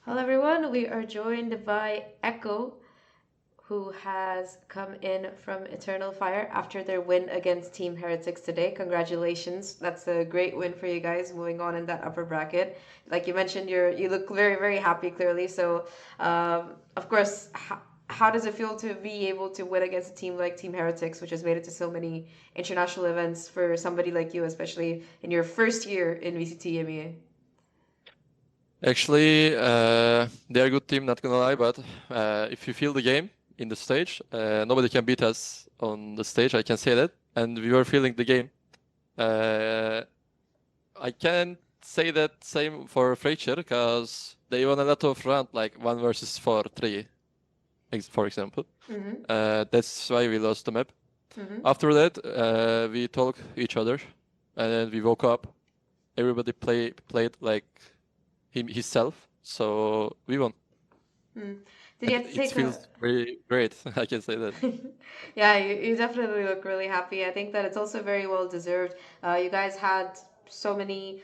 Hello, everyone. We are joined by Echo, who has come in from Eternal Fire after their win against Team Heretics today. Congratulations. That's a great win for you guys moving on in that upper bracket. Like you mentioned, you look very, very happy clearly. So, of course, how does it feel to be able to win against a team like Team Heretics, which has made it to so many international events for somebody like you, especially in your first year in VCT EMEA? Actually, they're a good team, not gonna lie, but if you feel the game in the stage, nobody can beat us on the stage, I can say that. And we were feeling the game. I can't say that same for Fracture, because they won a lot of round, like 1 versus 4, 3, for example. Mm-hmm. That's why we lost the map. Mm-hmm. After that, we talked each other, and then we woke up. Everybody played like himself, so we won. Mm. Did you And have to it take a feels very great, I can say that. Yeah, you definitely look really happy. I think that it's also very well deserved. You guys had so many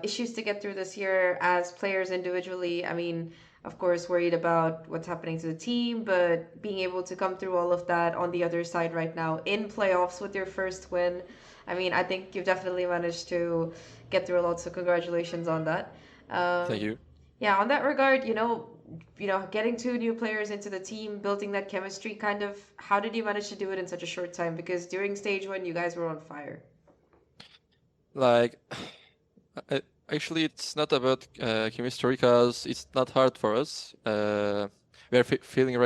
issues to get through this year as players individually. I mean, of course, worried about what's happening to the team, but being able to come through all of that on the other side right now in playoffs with your first win. I mean, I think you've definitely managed to get through a lot, so congratulations on that. Thank Um, you. yeah, on that regard, getting two new players into the team, building that chemistry, kind of, how did you manage to do it in such a short time? Because during stage one, you guys were on fire. Like, actually, it's not about chemistry, because it's not hard for us. We're feeling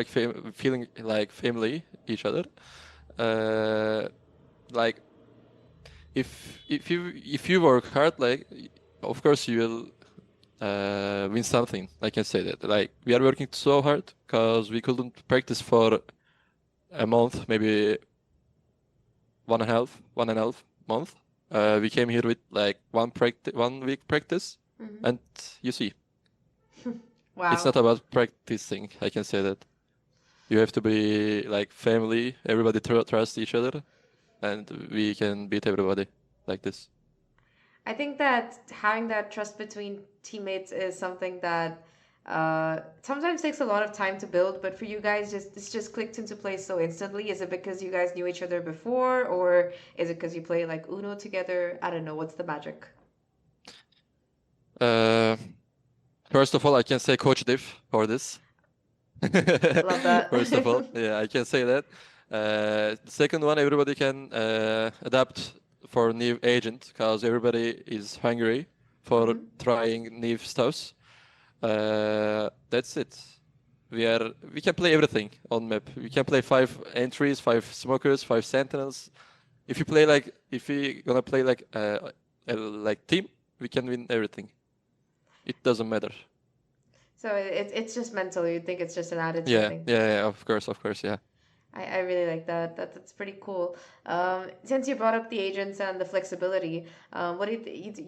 like family each other. Uh, like, if you work hard, like, of course you will win something. I can say that. Like, we are working so hard because we couldn't practice for a month, maybe one and a half month. We came here with like 1 week practice, Hmm. and you see, it's Wow. not about practicing. I can say that you have to be like family. Everybody trust each other, and we can beat everybody like this. I think that having that trust between teammates is something that sometimes takes a lot of time to build, but for you guys, it's just clicked into place so instantly. Is it because you guys knew each other before, or is it because you play like Uno together? I don't know. What's the magic? Uh, First of all, I can say Coach Diff for this. Love that. First of all, yeah, I can say that. The second one, everybody can adapt for new agent, because everybody is hungry for Hmm. trying new stuffs. That's it. We can play everything on map. We can play 5 entries, 5 smokers, 5 sentinels. If we gonna play like team, we can win everything. It doesn't matter. So it's just mental. You think it's just an attitude Yeah, thing. yeah, yeah, of course, yeah. I really like that. That's pretty cool. Since you brought up the agents and the flexibility, what do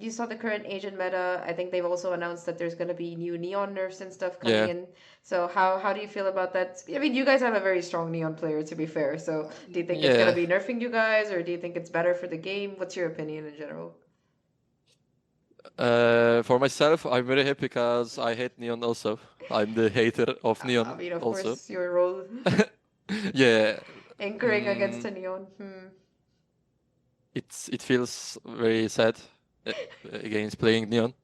you saw the current agent meta? I think they've also announced that there's going to be new neon nerfs and stuff coming Yeah. in. So how do you feel about that? I mean, you guys have a very strong neon player, to be fair. So do you think it's going to Yeah. be nerfing you guys, or do you think it's better for the game? What's your opinion in general? For myself, I'm very happy because I hate Neon also. I'm the hater of I Neon mean, of also. course, your role Yeah. anchoring against Mm, a neon. Hmm. it feels very sad uh, against playing Neon.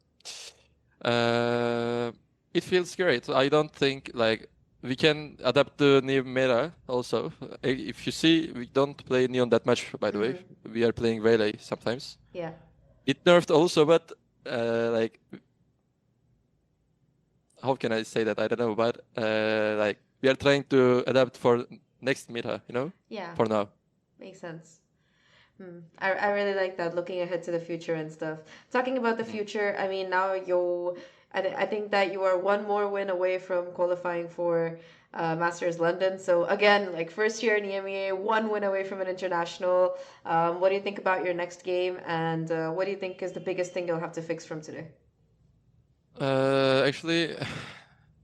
Uh, it feels great. I don't think like we can adapt the new meta also. If you see, we don't play Neon that much, by the way. Hmm. We are playing Melee sometimes. Yeah. It nerfed also, but like, how can I say that? I don't know, but like, we are trying to adapt for next meta, Yeah. for now. Makes sense. Hmm. I really like that, looking ahead to the future and stuff. Talking about the Mhm. future, I mean, now I think that you are one more win away from qualifying for Masters London. So again, like first year in EMEA, one win away from an international. What do you think about your next game, and what do you think is the biggest thing you'll have to fix from today? Actually,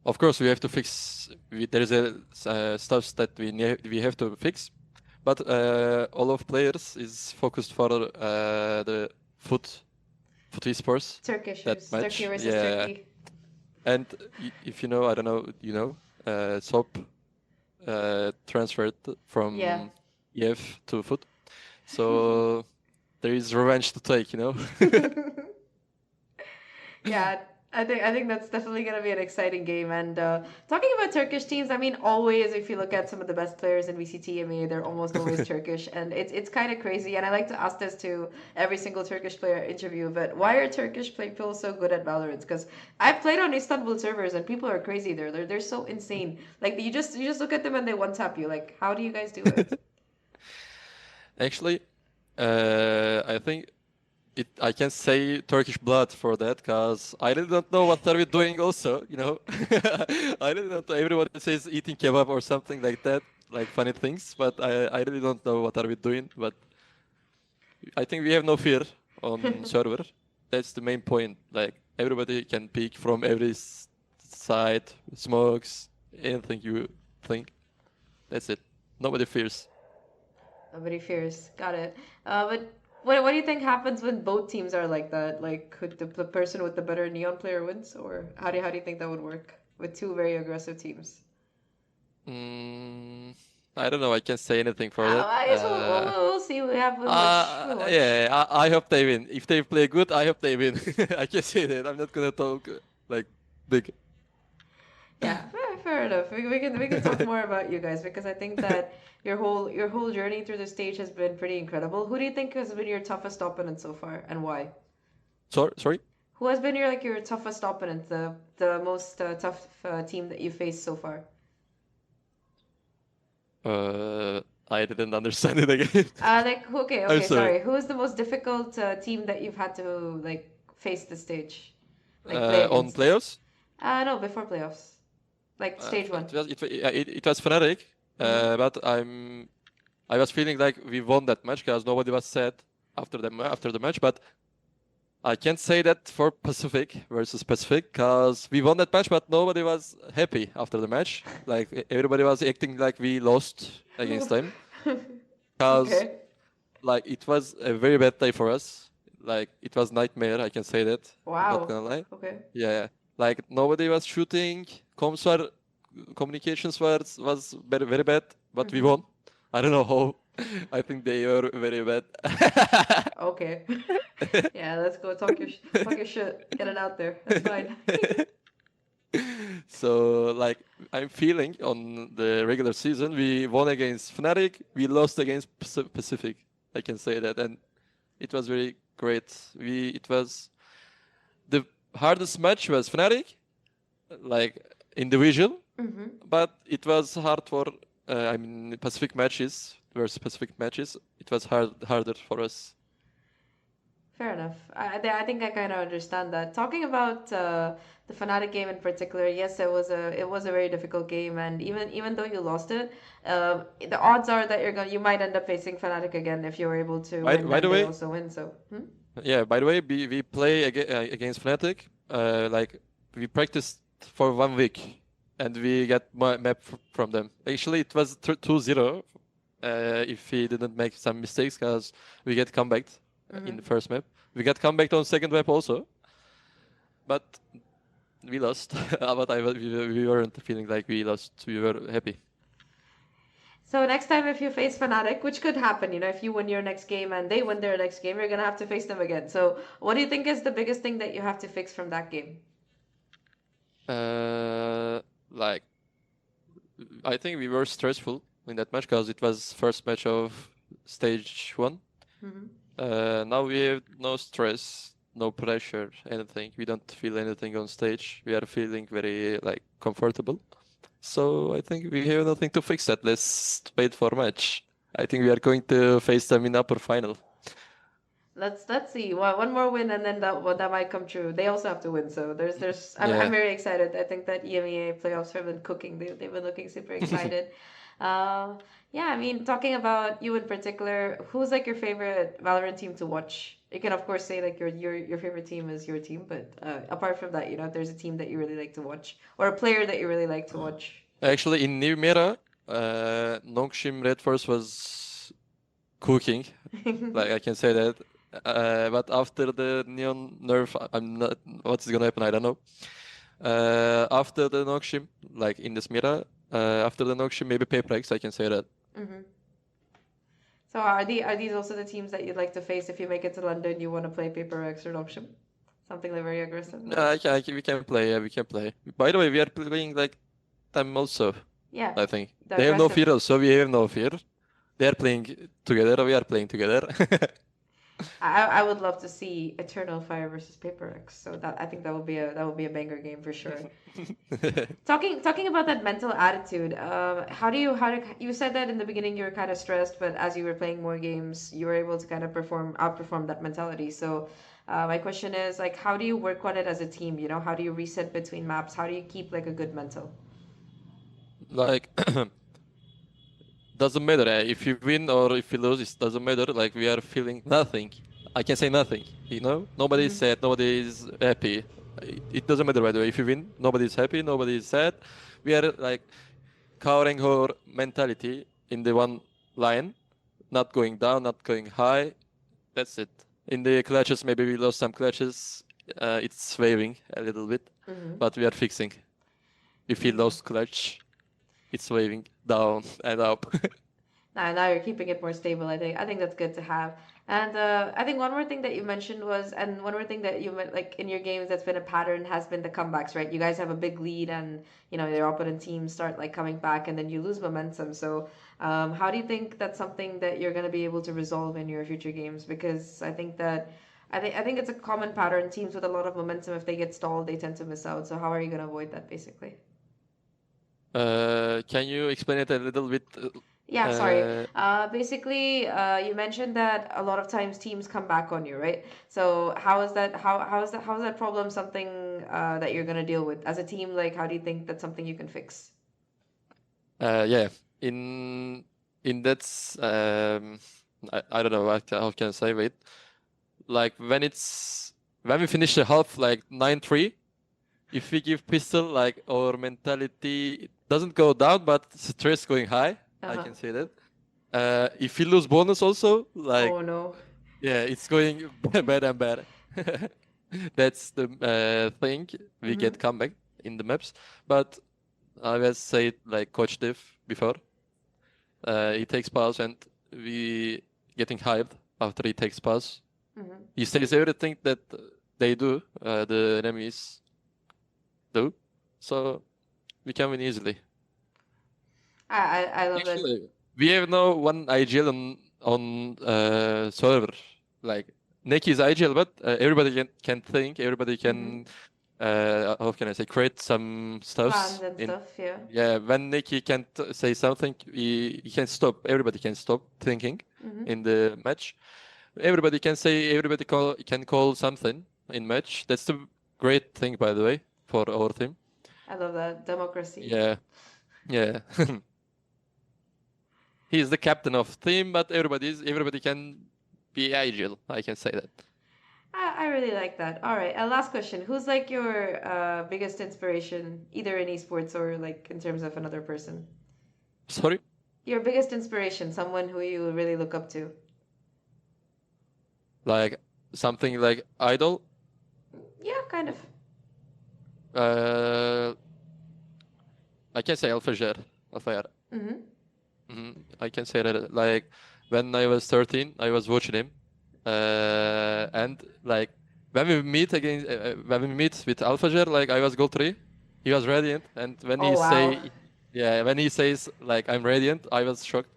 of course, we have to fix. There is a stuff that we have to fix, but all of players is focused for the foot esports Turkish, that Turkey match. versus Yeah, Turkey. And if you know, I don't know, Sop transferred from Yeah. EF to Foot. So there is revenge to take, Yeah, I think that's definitely going to be an exciting game. And talking about Turkish teams, I mean, always if you look at some of the best players in VCT EMEA, they're almost always Turkish, and it's kind of crazy. And I like to ask this to every single Turkish player I interview, but why are Turkish people so good at Valorant? Because I've played on Istanbul servers, and people are crazy there. They're so insane. Like you just look at them and they one tap you. Like, how do you guys do it? Actually, I think I can say Turkish blood for that because I really don't know what are we doing also. I really don't know. Everybody says eating kebab or something like that, like funny things, but I really don't know what are we doing. But I think we have no fear on server. That's the main point. Like everybody can pick from every side, smokes, anything you think. That's it. Nobody fears. Nobody fears. Got it. But what do you think happens when both teams are like that? Like, could the person with the better neon player wins, or how do you think that would work with two very aggressive teams? Mm, I don't know. I can't say anything for that. I guess we'll see. We'll watch. Yeah, I hope they win. If they play good, I hope they win. I can say that. I'm not gonna talk like big. Yeah, fair enough. We can talk more about you guys because I think that your whole journey through the stage has been pretty incredible. Who do you think has been your toughest opponent so far, and why? Sorry. Who has been your toughest opponent, the most tough team that you faced so far? I didn't understand it again. Okay, I'm okay, sorry. sorry. Who is the most difficult team that you've had to like face the stage, like play On against? playoffs, No, before playoffs, like stage one. it was Fnatic, Mm-hmm. but I was feeling like we won that match because nobody was sad after the match, but I can't say that for Pacific versus Pacific because we won that match, but nobody was happy after the match. Like everybody was acting like we lost against them because Okay. like it was a very bad day for us. Like it was nightmare. I can say that. I'm not Wow. gonna lie. Okay. Yeah. Like nobody was shooting. Communications was very very bad, but we Mm-hmm. won. I don't know how. I think they were very bad. Okay. Yeah, let's go talk your shit. Get it out there. That's fine. So like I'm feeling on the regular season we won against Fnatic, we lost against Pacific. I can say that, and it was very great. It was the hardest match was Fnatic, like individual, Mm-hmm. but it was hard for Pacific matches versus Pacific matches. It was harder for us. Fair enough. I think I kind of understand that. Talking about the Fnatic game in particular, yes, it was a very difficult game, and even though you lost it, the odds are that you might end up facing Fnatic again if you were able to win By and the they way, also win. So, yeah. By the way, we play against Fnatic. Like we practiced for 1 week, and we got map from them. Actually, it was 2-0. If he didn't make some mistakes, because we get comeback in the hmm. first map. We got comeback on second map also, but we lost. But we weren't feeling like we lost. We were happy. So next time if you face Fnatic, which could happen, if you win your next game and they win their next game, you're gonna have to face them again. So what do you think is the biggest thing that you have to fix from that game? Like I think we were stressful in that match because it was first match of stage one. Hmm. Now we have no stress, no pressure, anything. We don't feel anything on stage. We are feeling very like comfortable. So I think we have nothing to fix that. Let's wait for match. I think we are going to face them in upper final. Let's see. One more win and then that might come true. They also have to win, so there's I'm Yeah. very excited. I think that EMEA playoffs have been cooking. They've been looking super excited. Uh, yeah, I mean, talking about you in particular, who's like your favorite Valorant team to watch? You can of course say like your favorite team is your team, but apart from that, if there's a team that you really like to watch or a player that you really like to watch. Actually, in New Meta, Nongshim Red Force was cooking. Like I can say that. But after the Neon nerf, I'm not. What's gonna happen? I don't know. After the Nokshim, like in this meta, after the Nokshim, maybe Paperex, I can say that. Mm-hmm. So are these also the teams that you'd like to face if you make it to London? You want to play Paper X or Option? Something like very aggressive? No, we can play. Yeah, we can play. By the way, we are playing like them also. Yeah, I think the they have no aggressive. fear, so we have no fear. They are playing together. We are playing together. I would love to see Eternal Fire versus Paper X. So that I think that would be a banger game for sure. Talking about that mental attitude, you said that in the beginning you were kind of stressed, but as you were playing more games, you were able to kind of outperform that mentality. So, my question is like, how do you work on it as a team? You know, how do you reset between maps? How do you keep like a good mental? Like doesn't matter if you win or if you lose. It doesn't matter. Like we are feeling nothing. I can say nothing. You know, nobody is Hmm. sad. Nobody is happy. It doesn't matter by the way. If you win, nobody is happy. Nobody is sad. We are like covering our mentality in the one line, not going down, not going high. That's it. In the clutches, maybe we lost some clutches. It's waving a little bit, Hmm. but we are fixing. If we Hmm. lost clutch, it's waving down and up. Now you're keeping it more stable. I think that's good to have. And I think one more thing that you mentioned was, and one more thing that you meant, like in your games, that's been a pattern has been the comebacks, right? You guys have a big lead, and your opponent teams start like coming back, and then you lose momentum. So, how do you think that's something that you're going to be able to resolve in your future games? Because I think it's a common pattern. Teams with a lot of momentum, if they get stalled, they tend to miss out. So how are you going to avoid that, basically? Can you explain it a little bit? Yeah, sorry. Uh, Basically, you mentioned that a lot of times teams come back on you, right? So how is that problem something that you're gonna deal with as a team? Like, how do you think that's something you can fix? yeah. In that's I don't know how can I say. Wait, like when we finish the half like 9-3, if we give pistol, like our mentality doesn't go down, but stress going high. I Uh-huh. can say that. If we lose bonus also, like Oh no. yeah, it's going bad and bad. That's the thing. We Mm-hmm. get comeback in the maps, but I was said like Coach Div before. He takes pause and we getting hyped after he takes pause. Mm-hmm. He says everything that they do, the enemies do, so we can win easily. I love that. Actually, we have no one IGL on server. Like Neki is IGL, but everybody can think. Everybody Mm-hmm. can how can I say create some Plans stuffs and in. stuff, yeah. Yeah, when Neki can't say something, he can stop. Everybody can stop thinking Mm-hmm. in the match. Everybody can say. Everybody can call something in match. That's the great thing, by the way, for our team. I love that democracy. Yeah, yeah. He's the captain of team, but everybody can be agile. I can say that. I really like that. All right, last question. Who's like your biggest inspiration, either in esports or like in terms of another person? Sorry, Your biggest inspiration, someone who you really look up to. like something like idol. Yeah, kind of. Uh, I can say Alfajer. Alfajer. Mm-hmm. I can say that. Like when I was 13, I was watching him, and like when we meet with Alfajer, like I was gold 3, he was radiant, and Oh wow. when he says like I'm radiant, I was shocked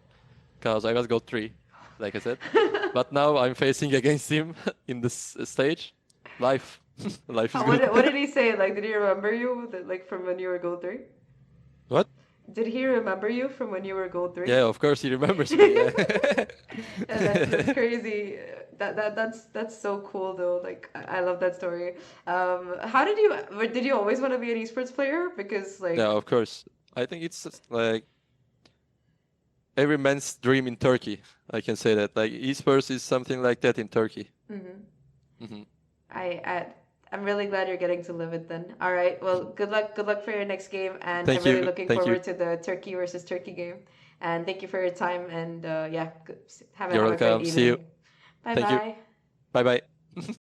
because I was gold 3, like I said. But now I'm facing against him in this stage. Life, life is good. What did he say? Like, did he remember you like from when you were gold 3? What? Did he remember you from when you were gold 3? Yeah, of course he remembers me. Yeah. Yeah, that's crazy. That's so cool though. Like I love that story. How did you always want to be an esports player? Because Yeah, like of course. I think it's just, like every man's dream in Turkey. I can say that. Like esports is something like that in Turkey. mhm. Hmm. I, I I'm really glad you're getting to live it then. All right. Well, good luck for your next game, and I'm Thank really you. looking Thank you. forward to the Turkey versus Turkey game. And thank you for your time. And yeah, You're have a great welcome. See you. evening. Bye Thank you. bye. Bye bye.